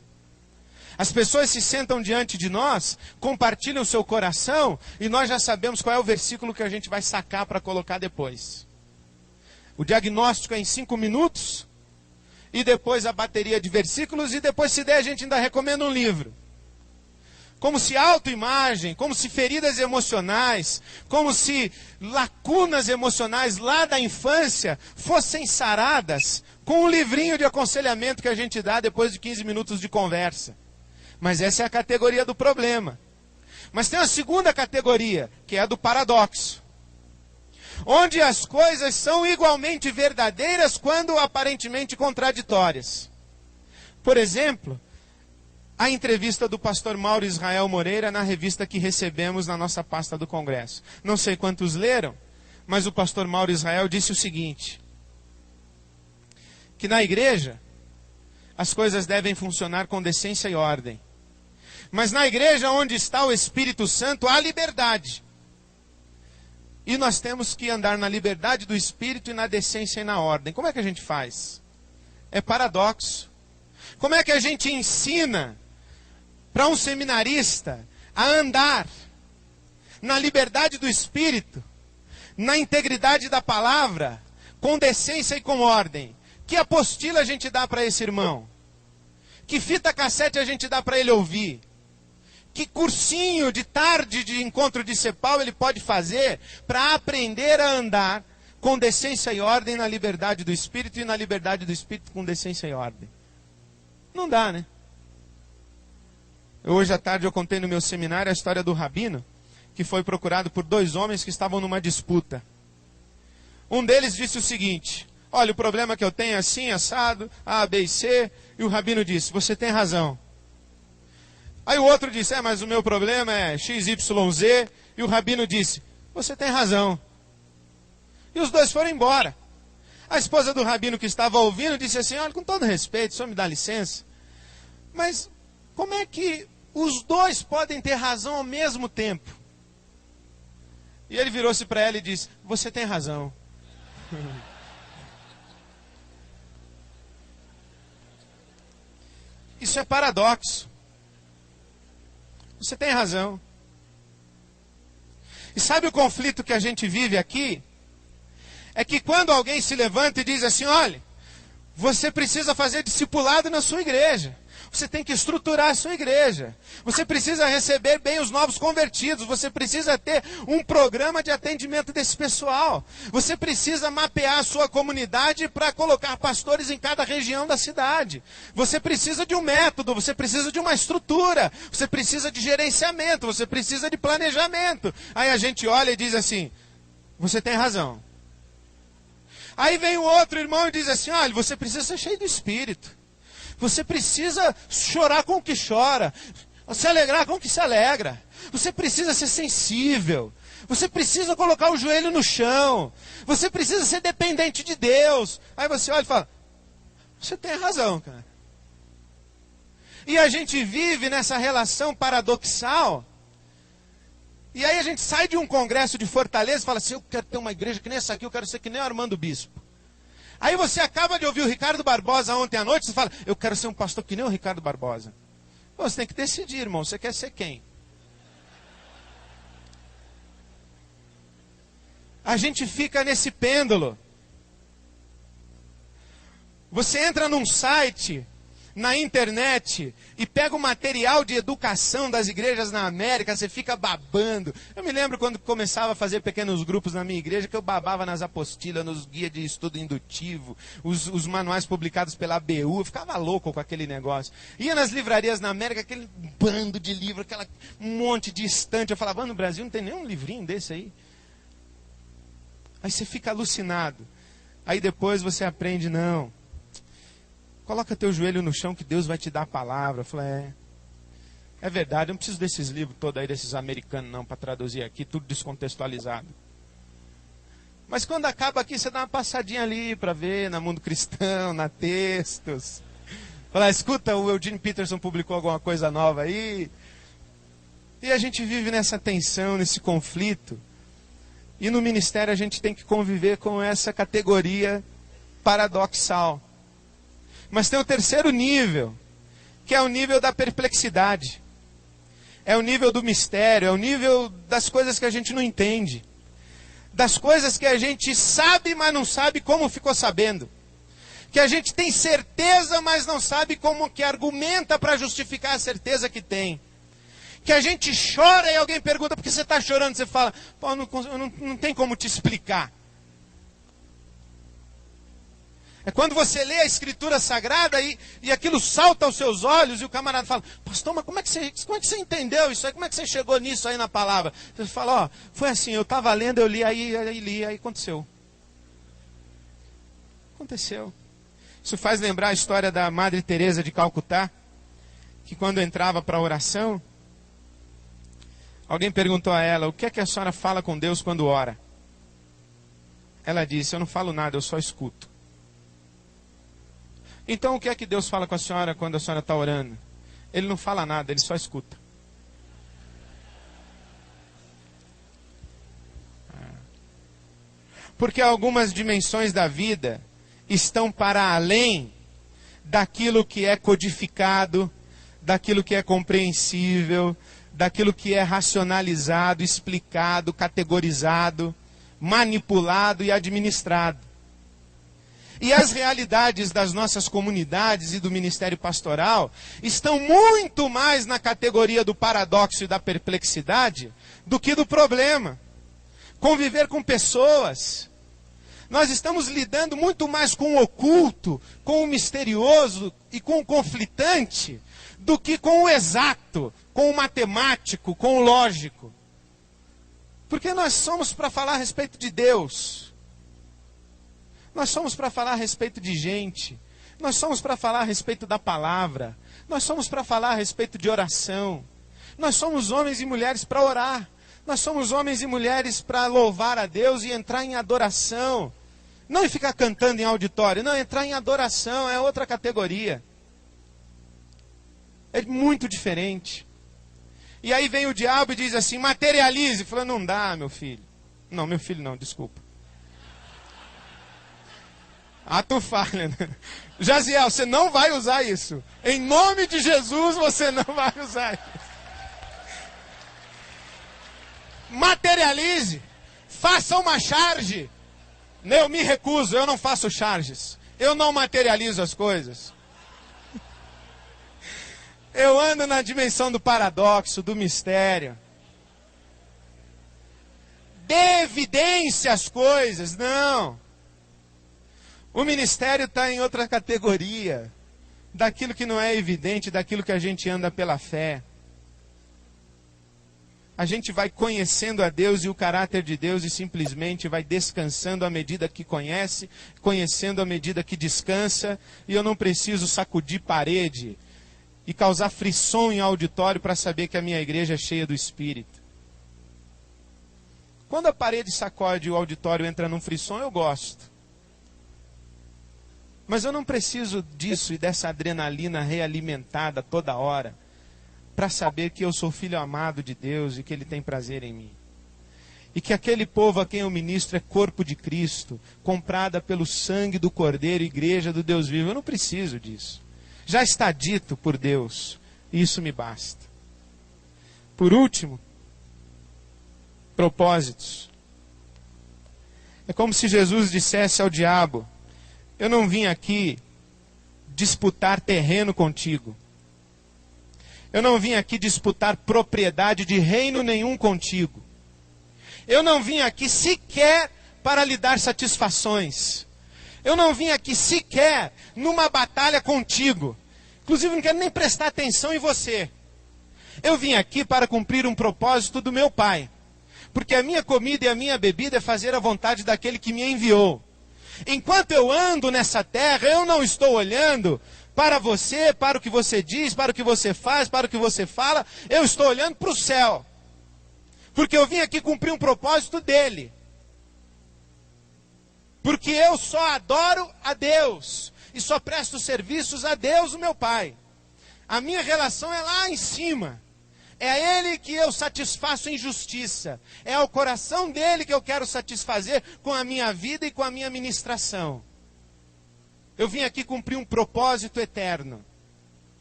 As pessoas se sentam diante de nós, compartilham o seu coração, e nós já sabemos qual é o versículo que a gente vai sacar para colocar depois. O diagnóstico é em 5 minutos, e depois a bateria de versículos, e depois, se der, a gente ainda recomenda um livro. Como se autoimagem, como se feridas emocionais, como se lacunas emocionais lá da infância fossem saradas com um livrinho de aconselhamento que a gente dá depois de 15 minutos de conversa. Mas essa é a categoria do problema. Mas tem a segunda categoria, que é a do paradoxo. Onde as coisas são igualmente verdadeiras quando aparentemente contraditórias. Por exemplo, a entrevista do pastor Mauro Israel Moreira na revista que recebemos na nossa pasta do Congresso. Não sei quantos leram, mas o pastor Mauro Israel disse o seguinte, que na igreja as coisas devem funcionar com decência e ordem. Mas na igreja onde está o Espírito Santo há liberdade. E nós temos que andar na liberdade do Espírito e na decência e na ordem. Como é que a gente faz? É paradoxo. Como é que a gente ensina para um seminarista a andar na liberdade do Espírito, na integridade da palavra, com decência e com ordem? Que apostila a gente dá para esse irmão? Que fita cassete a gente dá para ele ouvir? Que cursinho de tarde de encontro de CEPAL ele pode fazer para aprender a andar com decência e ordem na liberdade do Espírito e na liberdade do Espírito com decência e ordem? Não dá, né? Hoje à tarde eu contei no meu seminário a história do rabino, que foi procurado por 2 homens que estavam numa disputa. Um deles disse o seguinte, olha, o problema que eu tenho é assim, assado, A, B e C, e o rabino disse, você tem razão. Aí o outro disse, mas o meu problema é XYZ, e o rabino disse, você tem razão. E os 2 foram embora. A esposa do rabino que estava ouvindo disse assim, olha, com todo respeito, o senhor me dá licença, mas Como é que os dois podem ter razão ao mesmo tempo? E ele virou-se para ela e disse: você tem razão. Isso é paradoxo. Você tem razão. E sabe o conflito que a gente vive aqui? É que quando alguém se levanta e diz assim: olha, você precisa fazer discipulado na sua igreja. Você tem que estruturar a sua igreja. Você precisa receber bem os novos convertidos. Você precisa ter um programa de atendimento desse pessoal. Você precisa mapear a sua comunidade para colocar pastores em cada região da cidade. Você precisa de um método, você precisa de uma estrutura, você precisa de gerenciamento, você precisa de planejamento. Aí a gente olha e diz assim: você tem razão. Aí vem o outro irmão e diz assim: olha, você precisa ser cheio do Espírito. Você precisa chorar com o que chora, se alegrar com o que se alegra. Você precisa ser sensível. Você precisa colocar o joelho no chão. Você precisa ser dependente de Deus. Aí você olha e fala: você tem razão, cara. E a gente vive nessa relação paradoxal. E aí a gente sai de um congresso de Fortaleza e fala assim: eu quero ter uma igreja que nem essa aqui, eu quero ser que nem o Armando Bispo. Aí você acaba de ouvir o Ricardo Barbosa ontem à noite, você fala: eu quero ser um pastor que nem o Ricardo Barbosa. Pô, você tem que decidir, irmão, você quer ser quem? A gente fica nesse pêndulo. Você entra num site, na internet, e pega o material de educação das igrejas na América, você fica babando. Eu me lembro quando começava a fazer pequenos grupos na minha igreja, que eu babava nas apostilas, nos guias de estudo indutivo, os manuais publicados pela ABU, eu ficava louco com aquele negócio. Ia nas livrarias na América, aquele bando de livro, um monte de estante, eu falava: no Brasil não tem nenhum livrinho desse aí. Aí você fica alucinado. Aí depois você aprende: não, coloca teu joelho no chão que Deus vai te dar a palavra. Eu falei: é verdade, eu não preciso desses livros todos aí, desses americanos não, para traduzir aqui, tudo descontextualizado. Mas quando acaba aqui, você dá uma passadinha ali para ver, na Mundo Cristão, na Textos. Fala: escuta, o Eugene Peterson publicou alguma coisa nova aí. E a gente vive nessa tensão, nesse conflito. E no ministério a gente tem que conviver com essa categoria paradoxal. Mas tem o terceiro nível, que é o nível da perplexidade. É o nível do mistério, é o nível das coisas que a gente não entende. Das coisas que a gente sabe, mas não sabe como ficou sabendo. Que a gente tem certeza, mas não sabe como que argumenta para justificar a certeza que tem. Que a gente chora e alguém pergunta: por que você está chorando? Você fala: pô, não tem como te explicar. É quando você lê a Escritura Sagrada e aquilo salta aos seus olhos e o camarada fala: pastor, mas como é que você entendeu isso aí? Como é que você chegou nisso aí na palavra? Você fala: ó, foi assim, eu estava lendo, eu li, aí aconteceu. Aconteceu. Isso faz lembrar a história da Madre Teresa de Calcutá, que quando entrava para a oração, alguém perguntou a ela: o que é que a senhora fala com Deus quando ora? Ela disse: eu não falo nada, eu só escuto. Então o que é que Deus fala com a senhora quando a senhora está orando? Ele não fala nada, ele só escuta. Porque algumas dimensões da vida estão para além daquilo que é codificado, daquilo que é compreensível, daquilo que é racionalizado, explicado, categorizado, manipulado e administrado. E as realidades das nossas comunidades e do ministério pastoral estão muito mais na categoria do paradoxo e da perplexidade do que do problema. Conviver com pessoas. Nós estamos lidando muito mais com o oculto, com o misterioso e com o conflitante do que com o exato, com o matemático, com o lógico. Porque nós somos para falar a respeito de Deus. Nós somos para falar a respeito de gente. Nós somos para falar a respeito da palavra. Nós somos para falar a respeito de oração. Nós somos homens e mulheres para orar. Nós somos homens e mulheres para louvar a Deus e entrar em adoração. Não ficar cantando em auditório. Não, entrar em adoração é outra categoria. É muito diferente. E aí vem o diabo e diz assim, materialize. Fala, não dá, meu filho. Não, meu filho não, desculpa. Tu falha, né? Jaziel, você não vai usar isso. Em nome de Jesus, você não vai usar isso. Materialize. Faça uma charge. Eu me recuso, eu não faço charges. Eu não materializo as coisas. Eu ando na dimensão do paradoxo, do mistério. Dê evidência às coisas, não. O ministério está em outra categoria. Daquilo que não é evidente, daquilo que a gente anda pela fé. A gente vai conhecendo a Deus e o caráter de Deus e simplesmente vai descansando à medida que conhece, conhecendo à medida que descansa, e eu não preciso sacudir parede e causar frição em auditório para saber que a minha igreja é cheia do Espírito. Quando a parede sacode e o auditório entra num frisson, eu gosto. Mas eu não preciso disso e dessa adrenalina realimentada toda hora para saber que eu sou filho amado de Deus e que Ele tem prazer em mim. E que aquele povo a quem eu ministro é corpo de Cristo, comprada pelo sangue do Cordeiro, igreja do Deus vivo. Eu não preciso disso. Já está dito por Deus, e isso me basta. Por último, propósitos. É como se Jesus dissesse ao diabo, eu não vim aqui disputar terreno contigo. Eu não vim aqui disputar propriedade de reino nenhum contigo. Eu não vim aqui sequer para lhe dar satisfações. Eu não vim aqui sequer numa batalha contigo. Inclusive, não quero nem prestar atenção em você. Eu vim aqui para cumprir um propósito do meu Pai. Porque a minha comida e a minha bebida é fazer a vontade daquele que me enviou. Enquanto eu ando nessa terra, eu não estou olhando para você, para o que você diz, para o que você faz, para o que você fala. Eu estou olhando para o céu. Porque eu vim aqui cumprir um propósito dele. Porque eu só adoro a Deus. E só presto serviços a Deus, o meu Pai. A minha relação é lá em cima. É a Ele que eu satisfaço em justiça. É ao coração dele que eu quero satisfazer com a minha vida e com a minha ministração. Eu vim aqui cumprir um propósito eterno.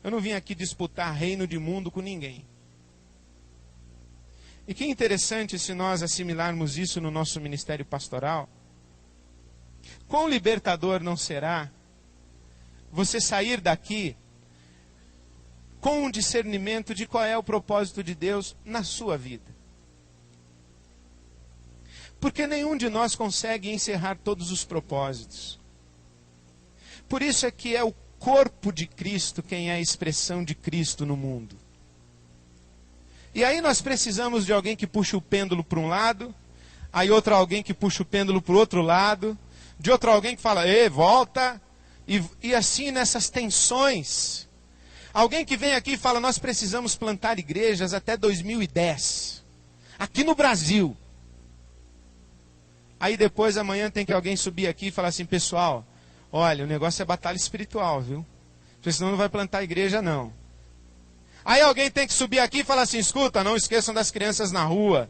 Eu não vim aqui disputar reino de mundo com ninguém. E que interessante se nós assimilarmos isso no nosso ministério pastoral. Quão libertador não será você sair daqui com um discernimento de qual é o propósito de Deus na sua vida. Porque nenhum de nós consegue encerrar todos os propósitos. Por isso é que é o corpo de Cristo quem é a expressão de Cristo no mundo. E aí nós precisamos de alguém que puxe o pêndulo para um lado, aí outro alguém que puxa o pêndulo para o outro lado, de outro alguém que fala, volta, e assim nessas tensões. Alguém que vem aqui e fala, nós precisamos plantar igrejas até 2010, aqui no Brasil. Aí depois amanhã tem que alguém subir aqui e falar assim, pessoal, olha, o negócio é batalha espiritual, viu? Porque senão não vai plantar igreja não. Aí alguém tem que subir aqui e falar assim, escuta, não esqueçam das crianças na rua.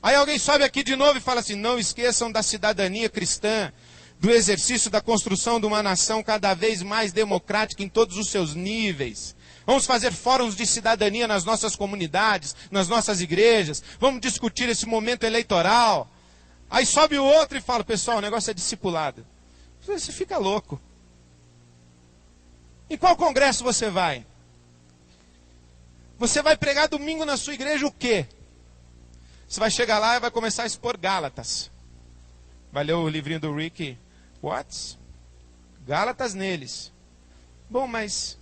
Aí alguém sobe aqui de novo e fala assim, não esqueçam da cidadania cristã, do exercício da construção de uma nação cada vez mais democrática em todos os seus níveis. Vamos fazer fóruns de cidadania nas nossas comunidades, nas nossas igrejas. Vamos discutir esse momento eleitoral. Aí sobe o outro e fala, pessoal, o negócio é discipulado. Você fica louco. Em qual congresso você vai? Você vai pregar domingo na sua igreja o quê? Você vai chegar lá e vai começar a expor Gálatas. Vai ler o livrinho do Rick Watts? Gálatas neles. Bom, mas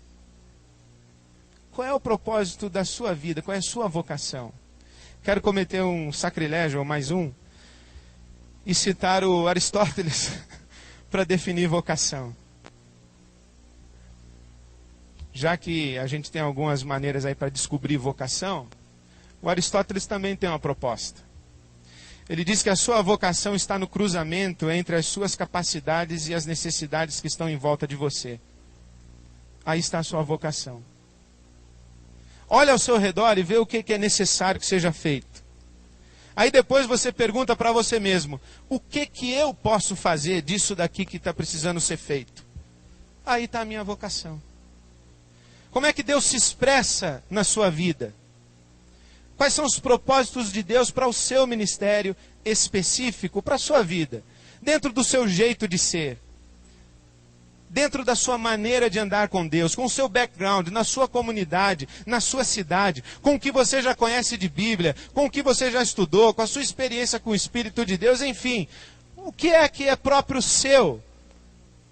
qual é o propósito da sua vida? Qual é a sua vocação? Quero cometer um sacrilégio, ou mais um, e citar o Aristóteles para definir vocação. Já que a gente tem algumas maneiras aí para descobrir vocação, o Aristóteles também tem uma proposta. Ele diz que a sua vocação está no cruzamento entre as suas capacidades e as necessidades que estão em volta de você. aí está a sua vocação. Olha ao seu redor e vê o que é necessário que seja feito. Aí depois você pergunta para você mesmo, o que eu posso fazer disso daqui que está precisando ser feito? Aí está a minha vocação. Como é que Deus se expressa na sua vida? Quais são os propósitos de Deus para o seu ministério específico, para a sua vida? Dentro do seu jeito de ser. Dentro da sua maneira de andar com Deus, com o seu background, na sua comunidade, na sua cidade, com o que você já conhece de Bíblia, com o que você já estudou, com a sua experiência com o Espírito de Deus, enfim. O que é próprio seu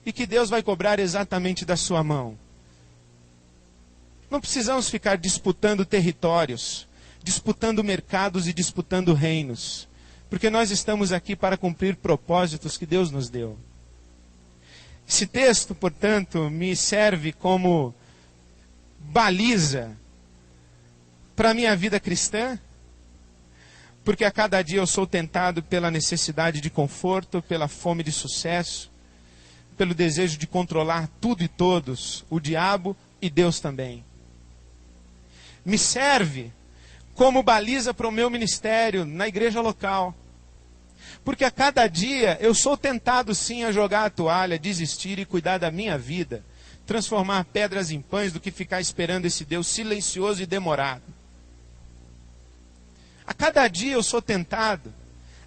e que Deus vai cobrar exatamente da sua mão? Não precisamos ficar disputando territórios, disputando mercados e disputando reinos, porque nós estamos aqui para cumprir propósitos que Deus nos deu. Esse texto, portanto, me serve como baliza para a minha vida cristã, porque a cada dia eu sou tentado pela necessidade de conforto, pela fome de sucesso, pelo desejo de controlar tudo e todos, o diabo e Deus também. Me serve como baliza para o meu ministério na igreja local. Porque a cada dia eu sou tentado sim a jogar a toalha, desistir e cuidar da minha vida. Transformar pedras em pães do que ficar esperando esse Deus silencioso e demorado. A cada dia eu sou tentado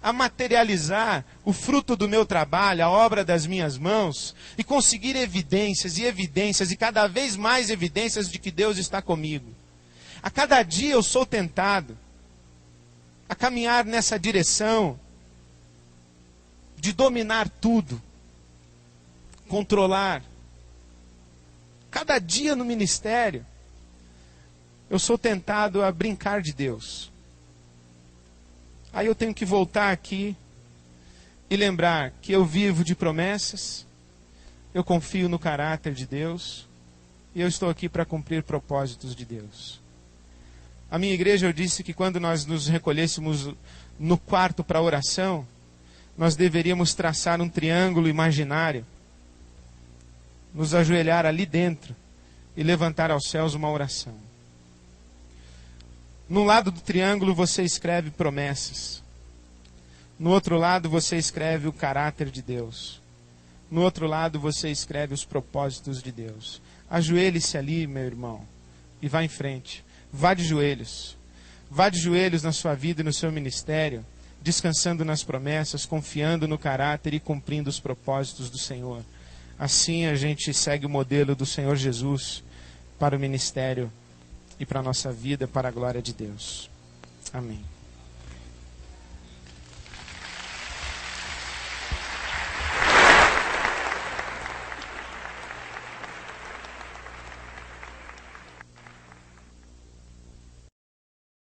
a materializar o fruto do meu trabalho, a obra das minhas mãos, e conseguir evidências e cada vez mais evidências de que Deus está comigo. A cada dia eu sou tentado a caminhar nessa direção de dominar tudo, controlar. Cada dia no ministério, eu sou tentado a brincar de Deus. Aí eu tenho que voltar aqui e lembrar que eu vivo de promessas, eu confio no caráter de Deus, e eu estou aqui para cumprir propósitos de Deus. A minha igreja, eu disse que quando nós nos recolhêssemos no quarto para oração, nós deveríamos traçar um triângulo imaginário, nos ajoelhar ali dentro e levantar aos céus uma oração. No lado do triângulo você escreve promessas. No outro lado você escreve o caráter de Deus. No outro lado você escreve os propósitos de Deus. Ajoelhe-se ali, meu irmão, e vá em frente. Vá de joelhos. Vá de joelhos na sua vida e no seu ministério, descansando nas promessas, confiando no caráter e cumprindo os propósitos do Senhor. Assim a gente segue o modelo do Senhor Jesus para o ministério e para a nossa vida, para a glória de Deus. Amém.